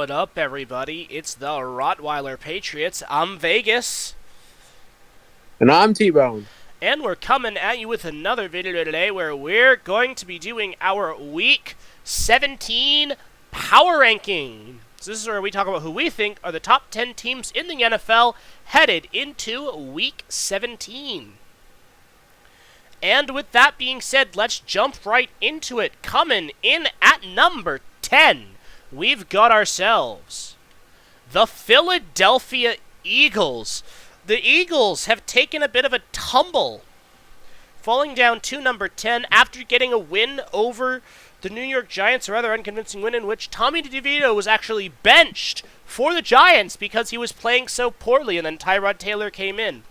What up, everybody? It's the Rottweiler Patriots. I'm Vegas, And I'm T-Bone. and we're coming at you with another video today where we're going to be doing our Week 17 Power Ranking. So this is where we talk about who we think are the top 10 teams in the NFL headed into Week 17. And with that being said, let's jump right into it. Coming in at number 10, we've got ourselves the Philadelphia Eagles. The Eagles have taken a bit of a tumble, falling down to number 10 after getting a win over the New York Giants, a rather unconvincing win in which Tommy DeVito was actually benched for the Giants because he was playing so poorly, and then Tyrod Taylor came in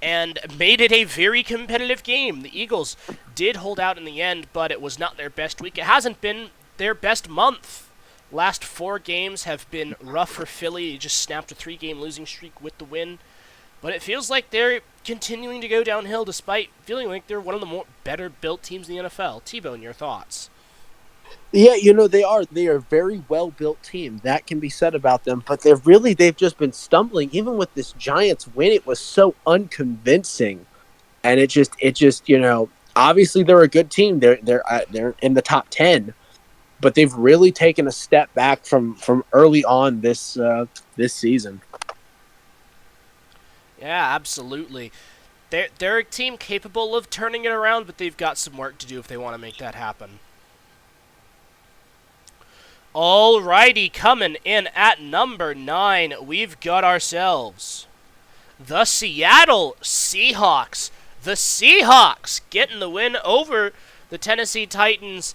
and made it a very competitive game. The Eagles did hold out in the end, but it was not their best week. It hasn't been their best month. Last 4 games have been rough for Philly. He just snapped a 3-game losing streak with the win. But it feels like they're continuing to go downhill despite feeling like they're one of the more better built teams in the NFL. T-Bone, your thoughts? Yeah, they are. They are a very well built team. That can be said about them. But they've just been stumbling. Even with this Giants win, it was so unconvincing. And it just obviously they're a good team. They're in the top 10, but they've really taken a step back from early on this season. Yeah, absolutely. They're a team capable of turning it around, but they've got some work to do if they want to make that happen. Alrighty, coming in at number 9, we've got ourselves the Seattle Seahawks. The Seahawks getting the win over the Tennessee Titans.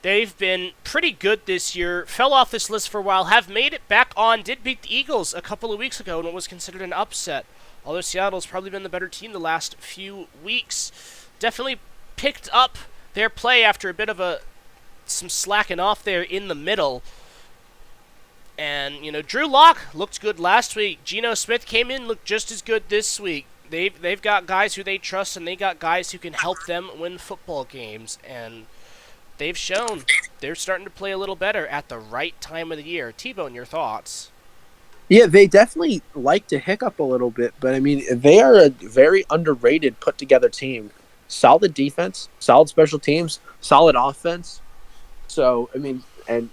They've been pretty good this year, fell off this list for a while, have made it back on, did beat the Eagles a couple of weeks ago in what was considered an upset. Although Seattle's probably been the better team the last few weeks. Definitely picked up their play after a bit of some slacking off there in the middle. And, Drew Lock looked good last week. Geno Smith came in, looked just as good this week. They've got guys who they trust, and they got guys who can help them win football games. And they've shown they're starting to play a little better at the right time of the year. T-Bone, your thoughts? Yeah, they definitely like to hiccup a little bit, but I mean, they are a very underrated, put together team. Solid defense, solid special teams, solid offense. So, I mean, and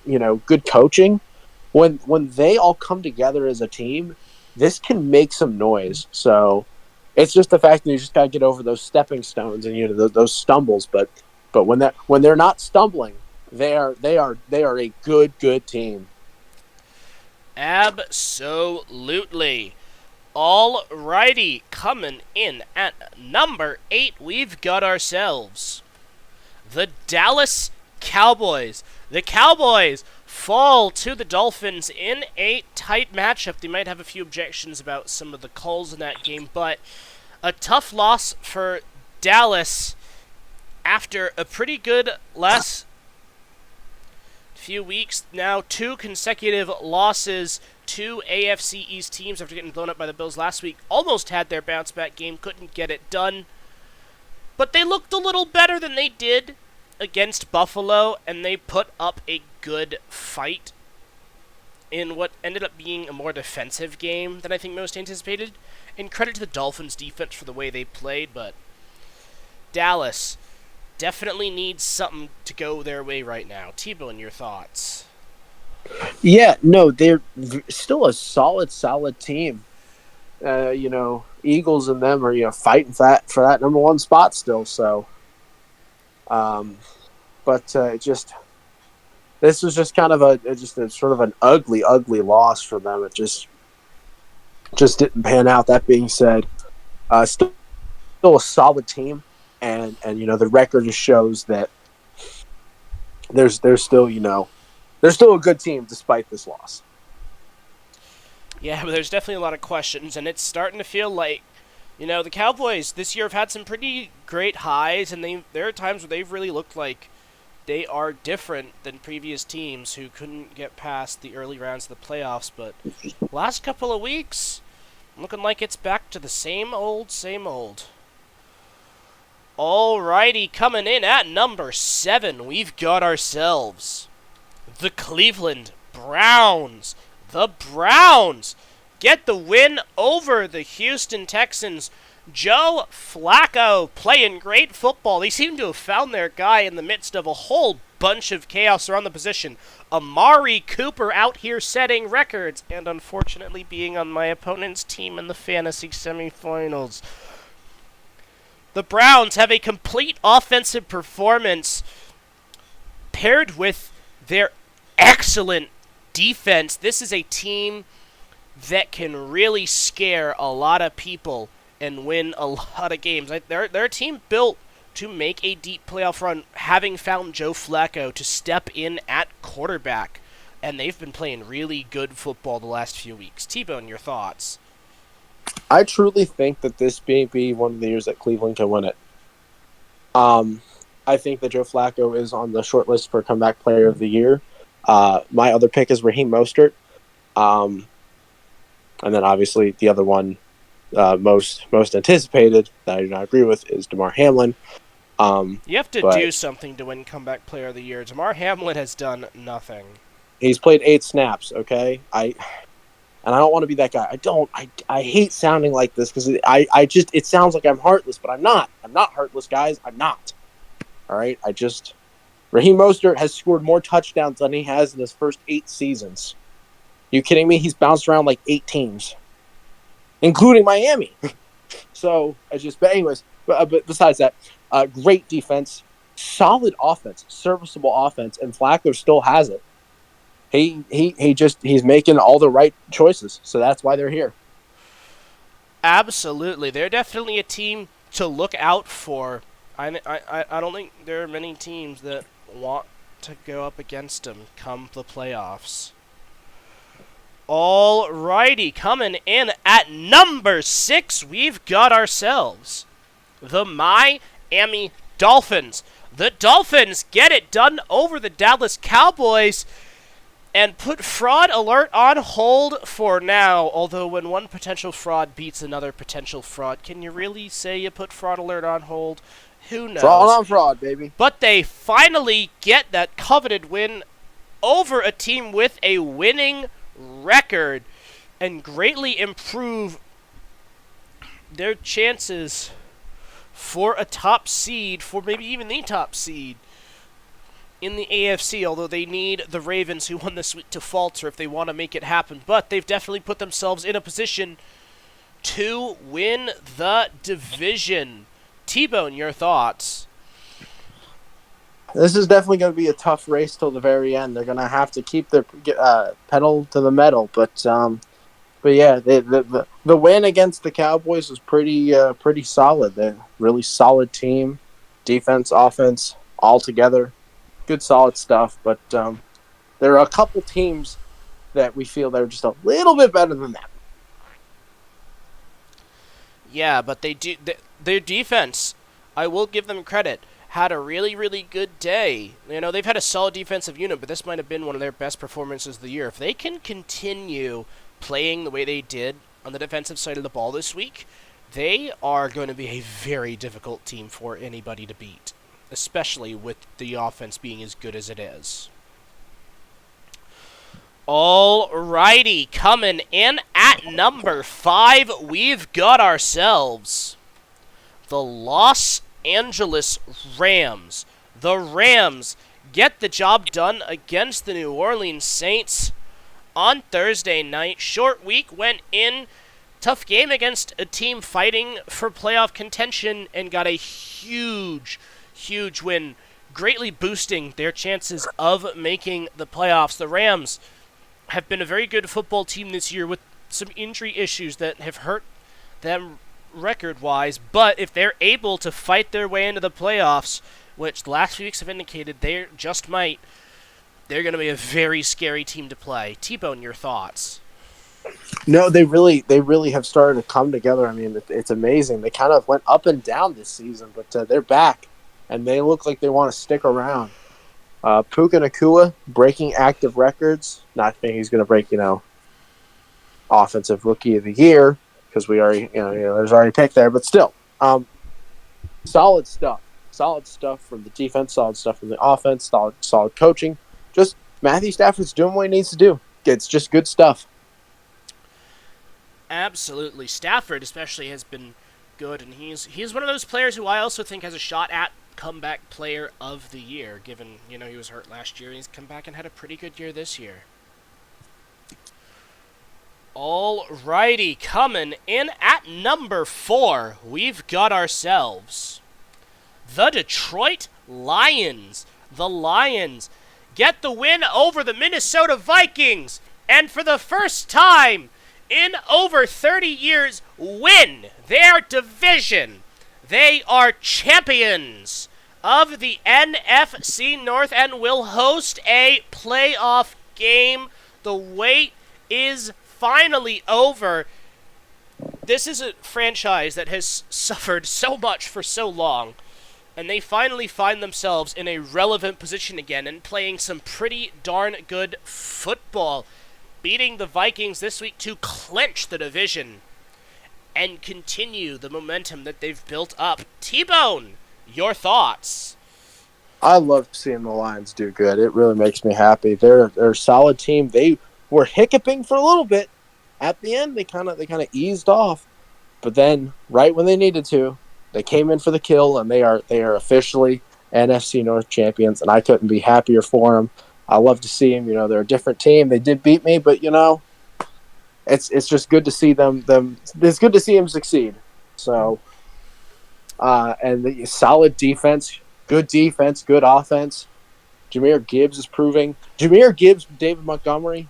good coaching. When they all come together as a team, this can make some noise. So, it's just the fact that you just got to get over those stepping stones and those stumbles. But when they're not stumbling, they are a good team. Absolutely. Alrighty, coming in at number 8, we've got ourselves the Dallas Cowboys. The Cowboys fall to the Dolphins in a tight matchup. They might have a few objections about some of the calls in that game, but a tough loss for Dallas after a pretty good last few weeks now. 2 consecutive losses to AFC East teams after getting blown up by the Bills last week. Almost had their bounce back game, couldn't get it done. But they looked a little better than they did against Buffalo, and they put up a good fight in what ended up being a more defensive game than I think most anticipated. And credit to the Dolphins defense for the way they played, but Dallas definitely needs something to go their way right now. T-Bone, your thoughts? Yeah, no, they're still a solid team. Eagles and them are fighting for that number 1 spot still. So, but this was just kind of a sort of an ugly loss for them. It just didn't pan out. That being said, still a solid team, and the record just shows that there's still they're still a good team despite this loss. Yeah, but there's definitely a lot of questions, and it's starting to feel like, the Cowboys this year have had some pretty great highs, and there are times where they've really looked like they are different than previous teams who couldn't get past the early rounds of the playoffs. But last couple of weeks, looking like it's back to the same old, same old. Alrighty, coming in at number 7, we've got ourselves the Cleveland Browns. The Browns get the win over the Houston Texans. Joe Flacco playing great football. They seem to have found their guy in the midst of a whole bunch of chaos around the position. Amari Cooper out here setting records and unfortunately being on my opponent's team in the fantasy semifinals. The Browns have a complete offensive performance paired with their excellent defense. This is a team that can really scare a lot of people and win a lot of games. They're a team built to make a deep playoff run, having found Joe Flacco to step in at quarterback. And they've been playing really good football the last few weeks. T-Bone, your thoughts? I truly think that this may be one of the years that Cleveland can win it. I think that Joe Flacco is on the short list for comeback player of the year. My other pick is Raheem Mostert. And then obviously the other one most anticipated that I do not agree with is Damar Hamlin. You have to do something to win comeback player of the year. Damar Hamlin has done nothing. He's played 8 snaps, okay? And I don't want to be that guy. I hate sounding like this because it sounds like I'm heartless, but I'm not. I'm not heartless, guys. I'm not. All right? Raheem Mostert has scored more touchdowns than he has in his first 8 seasons. You kidding me? He's bounced around like 8 teams, including Miami. So, but anyways, but besides that, great defense, solid offense, serviceable offense, and Flacco still has it. He's making all the right choices, so that's why they're here. Absolutely, they're definitely a team to look out for. I don't think there are many teams that want to go up against them come the playoffs. Alrighty, coming in at number 6, we've got ourselves the Miami Dolphins. The Dolphins get it done over the Dallas Cowboys and put fraud alert on hold for now. Although when one potential fraud beats another potential fraud, can you really say you put fraud alert on hold? Who knows? Fraud on fraud, baby. But they finally get that coveted win over a team with a winning record and greatly improve their chances for a top seed, for maybe even the top seed in the AFC, although they need the Ravens, who won this week, to falter if they want to make it happen. But they've definitely put themselves in a position to win the division. T-Bone, your thoughts? This is definitely going to be a tough race till the very end. They're going to have to keep their pedal to the metal. But yeah, the win against the Cowboys was pretty solid. They're a really solid team, defense, offense, all together. Good, solid stuff. But there are a couple teams that we feel they're just a little bit better than them. Yeah, but their defense, I will give them credit, had a really, really good day. You know, they've had a solid defensive unit, but this might have been one of their best performances of the year. If they can continue playing the way they did on the defensive side of the ball this week, they are going to be a very difficult team for anybody to beat, especially with the offense being as good as it is. Alrighty, coming in at number 5, we've got ourselves the Los Angeles Rams. The Rams get the job done against the New Orleans Saints on Thursday night. Short week went in. Tough game against a team fighting for playoff contention and got a huge win, greatly boosting their chances of making the playoffs. The Rams have been a very good football team this year with some injury issues that have hurt them record-wise, but if they're able to fight their way into the playoffs, which the last few weeks have indicated they just might, they're going to be a very scary team to play. T-Bone, your thoughts? No, they really have started to come together. I mean, it's amazing. They kind of went up and down this season, but they're back, and they look like they want to stick around. Puka Nacua breaking active records. Not thinking he's going to break, offensive rookie of the year because we already, there's already a pick there. But still, solid stuff. Solid stuff from the defense. Solid stuff from the offense. Solid coaching. Just Matthew Stafford's doing what he needs to do. It's just good stuff. Absolutely. Stafford especially has been good, and he's one of those players who I also think has a shot at comeback player of the year, given, he was hurt last year, and he's come back and had a pretty good year this year. Alrighty, coming in at number 4, we've got ourselves the Detroit Lions. The Lions get the win over the Minnesota Vikings, and for the first time in over 30 years, win their division. They are champions of the NFC North and will host a playoff game. The wait is finally over. This is a franchise that has suffered so much for so long, and they finally find themselves in a relevant position again and playing some pretty darn good football, beating the Vikings this week to clinch the division and continue the momentum that they've built up. T-Bone, your thoughts? I love seeing the Lions do good. It really makes me happy. They're a solid team. They were hiccuping for a little bit. At the end, they kind of eased off, but then right when they needed to, they came in for the kill, and they are officially NFC North champions. And I couldn't be happier for them. I love to see them. They're a different team. They did beat me, but it's just good to see them. It's good to see them succeed. So, and the solid defense, good offense. Jahmyr Gibbs is proving. Jahmyr Gibbs, David Montgomery,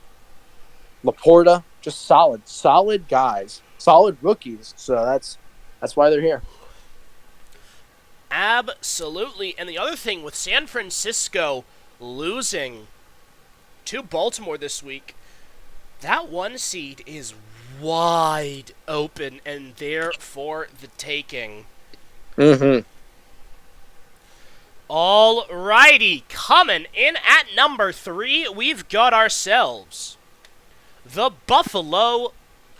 Laporta, just solid guys, solid rookies. So that's why they're here. Absolutely. And the other thing with San Francisco losing to Baltimore this week, that 1 seed is wide open and there for the taking. Mm-hmm. Alrighty, coming in at number 3, we've got ourselves the Buffalo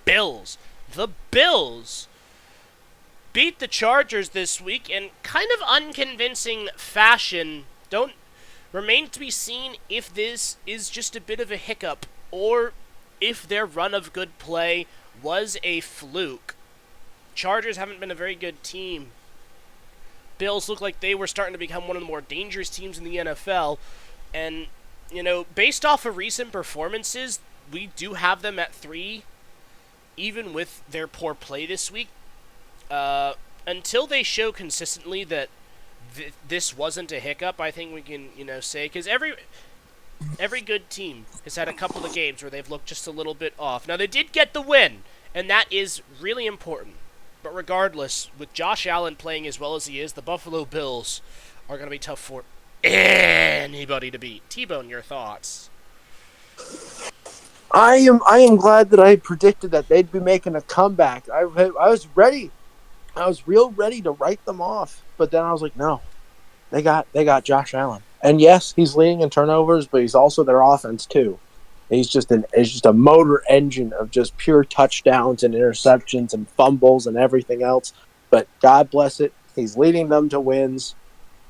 Bills. The Bills beat the Chargers this week in kind of unconvincing fashion. Don't remain to be seen if this is just a bit of a hiccup or if their run of good play was a fluke. Chargers haven't been a very good team. Bills look like they were starting to become one of the more dangerous teams in the NFL. And, based off of recent performances, we do have them at 3, even with their poor play this week. Until they show consistently that this wasn't a hiccup, I think we can, say, because every good team has had a couple of games where they've looked just a little bit off. Now, they did get the win, and that is really important. But regardless, with Josh Allen playing as well as he is, the Buffalo Bills are going to be tough for anybody to beat. T-Bone, your thoughts? I am glad that I predicted that they'd be making a comeback. I was ready. I was real ready to write them off, but then I was like, no, they got Josh Allen, and yes, he's leading in turnovers, but he's also their offense too. He's just a motor engine of just pure touchdowns and interceptions and fumbles and everything else. But God bless it, he's leading them to wins,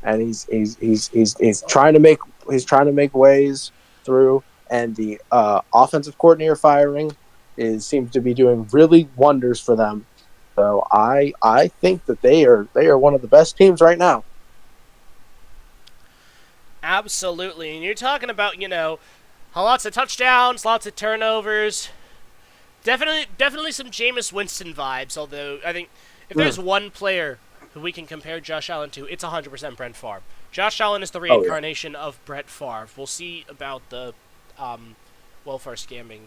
and he's trying to make ways through. And the offensive coordinator firing seems to be doing really wonders for them. So I think that they are one of the best teams right now. Absolutely, and you're talking about lots of touchdowns, lots of turnovers. Definitely some Jameis Winston vibes, although I think if there's one player who we can compare Josh Allen to, it's 100% Brett Favre. Josh Allen is the reincarnation of Brett Favre. We'll see about the welfare scamming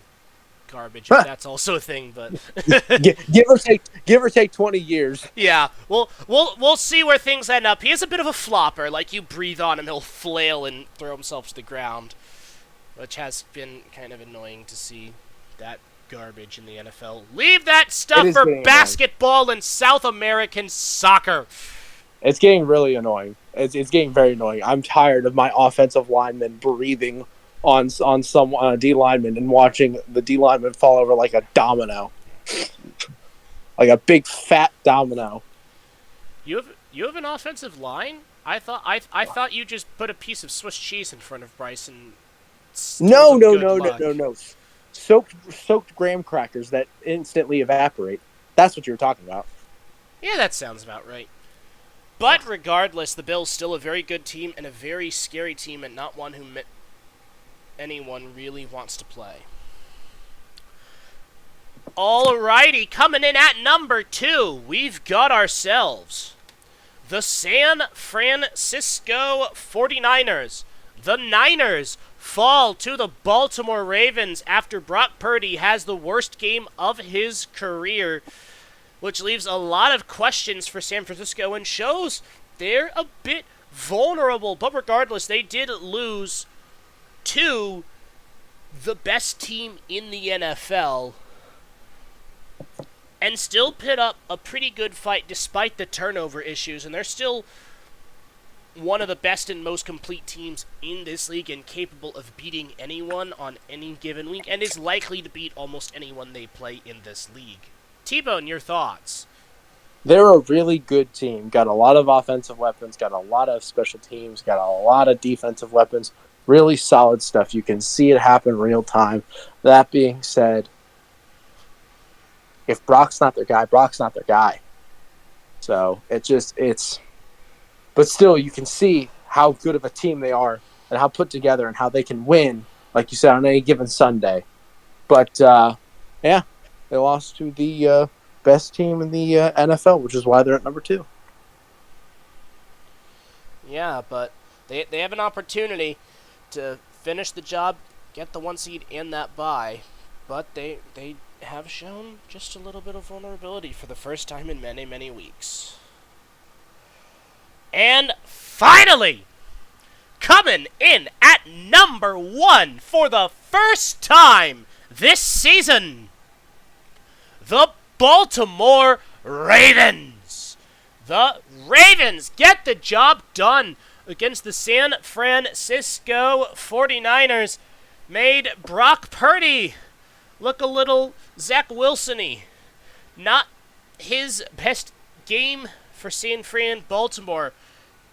garbage, if that's also a thing, but give or take 20 years. Yeah, we'll see where things end up. He is a bit of a flopper. Like, you breathe on him, he'll flail and throw himself to the ground, which has been kind of annoying to see that garbage in the NFL. Leave that stuff for basketball and South American soccer. It's getting really annoying. It's getting very annoying. I'm tired of my offensive linemen breathing on some D lineman and watching the D lineman fall over like a domino, like a big fat domino. You have an offensive line? I thought you just put a piece of Swiss cheese in front of Bryson. Still No, some no, good no, no, luck. no, no. Soaked graham crackers that instantly evaporate. That's what you were talking about. Yeah, that sounds about right. But regardless, the Bills still a very good team and a very scary team, and not one who anyone really wants to play. Alrighty, coming in at number 2, we've got ourselves the San Francisco 49ers. The Niners fall to the Baltimore Ravens after Brock Purdy has the worst game of his career, which leaves a lot of questions for San Francisco and shows they're a bit vulnerable. But regardless, they did lose to the best team in the NFL and still put up a pretty good fight despite the turnover issues. And they're still one of the best and most complete teams in this league and capable of beating anyone on any given week and is likely to beat almost anyone they play in this league. T-Bone, your thoughts? They're a really good team. Got a lot of offensive weapons, got a lot of special teams, got a lot of defensive weapons. Really solid stuff. You can see it happen real time. That being said, if Brock's not their guy, Brock's not their guy. So but still, you can see how good of a team they are and how put together and how they can win, like you said, on any given Sunday. But yeah, they lost to the best team in the NFL, which is why they're at number 2. Yeah, but they have an opportunity to finish the job, get the 1 seed and that bye, but they have shown just a little bit of vulnerability for the first time in many, many weeks. And finally, coming in at number 1 for the first time this season, the Baltimore Ravens. The Ravens get the job done against the San Francisco 49ers. Made Brock Purdy look a little Zach Wilson-y. Not his best game for San Fran. Baltimore,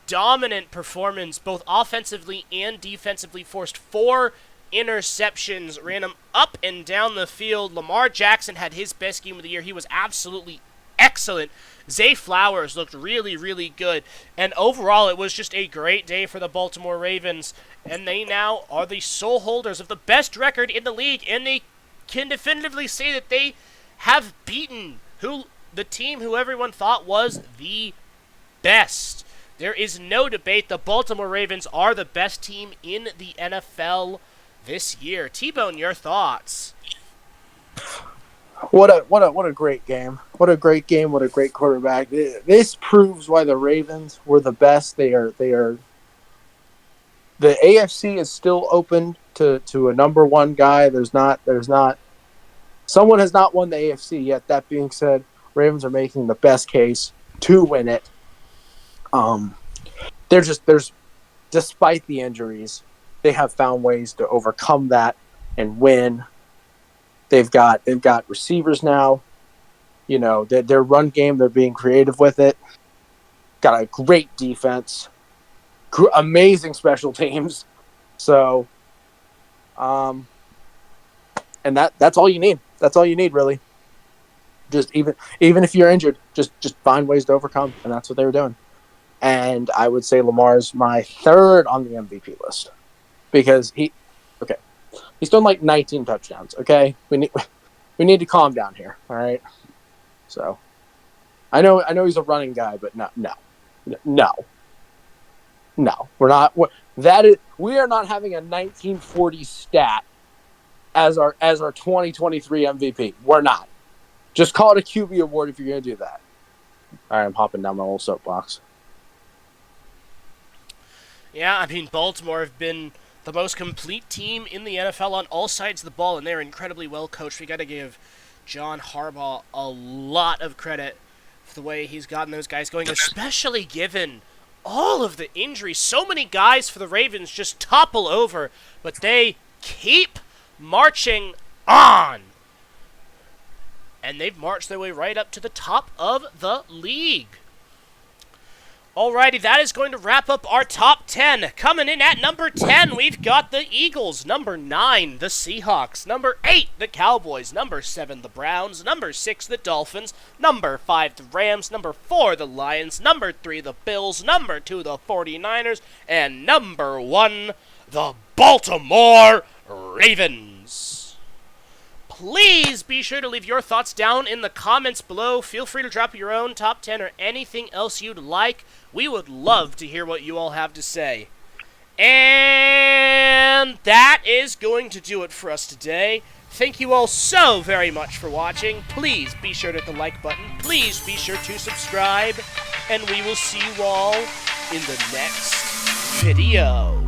dominant performance, both offensively and defensively. Forced 4 interceptions, ran them up and down the field. Lamar Jackson had his best game of the year. He was absolutely excellent. Zay Flowers looked really, really good. And overall, it was just a great day for the Baltimore Ravens. And they now are the sole holders of the best record in the league. And they can definitively say that they have beaten the team who everyone thought was the best. There is no debate. The Baltimore Ravens are the best team in the NFL this year. T-Bone, your thoughts? What a great game. What a great game. What a great quarterback. This proves why the Ravens were the best. They are the AFC is still open to a number 1 guy. There's not someone has not won the AFC yet. That being said, Ravens are making the best case to win it. There's despite the injuries, they have found ways to overcome that and win. They've got receivers now. You know, their run game, they're being creative with it. Got a great defense, amazing special teams. So, and that's all you need. That's all you need, really. Just even if you're injured, just find ways to overcome, and that's what they were doing. And I would say Lamar's my 3rd on the MVP list because he's done like 19 touchdowns. Okay, we need to calm down here. All right. So I know he's a running guy, but no, we're not. We are not having a 1940 stat as our 2023 MVP. We're not. Just call it a QB award if you're going to do that. All right, I'm hopping down my little soapbox. Yeah, I mean, Baltimore have been the most complete team in the NFL on all sides of the ball, and they're incredibly well coached. We got to give John Harbaugh a lot of credit for the way he's gotten those guys going, especially given all of the injuries. So many guys for the Ravens just topple over, but they keep marching on. And they've marched their way right up to the top of the league. Alrighty, that is going to wrap up our top 10. Coming in at number 10, we've got the Eagles. Number 9, the Seahawks. Number 8, the Cowboys. Number 7, the Browns. Number 6, the Dolphins. Number 5, the Rams. Number 4, the Lions. Number 3, the Bills. Number 2, the 49ers. And number 1, the Baltimore Ravens. Please be sure to leave your thoughts down in the comments below. Feel free to drop your own top 10 or anything else you'd like. We would love to hear what you all have to say. And that is going to do it for us today. Thank you all so very much for watching. Please be sure to hit the like button. Please be sure to subscribe. And we will see you all in the next video.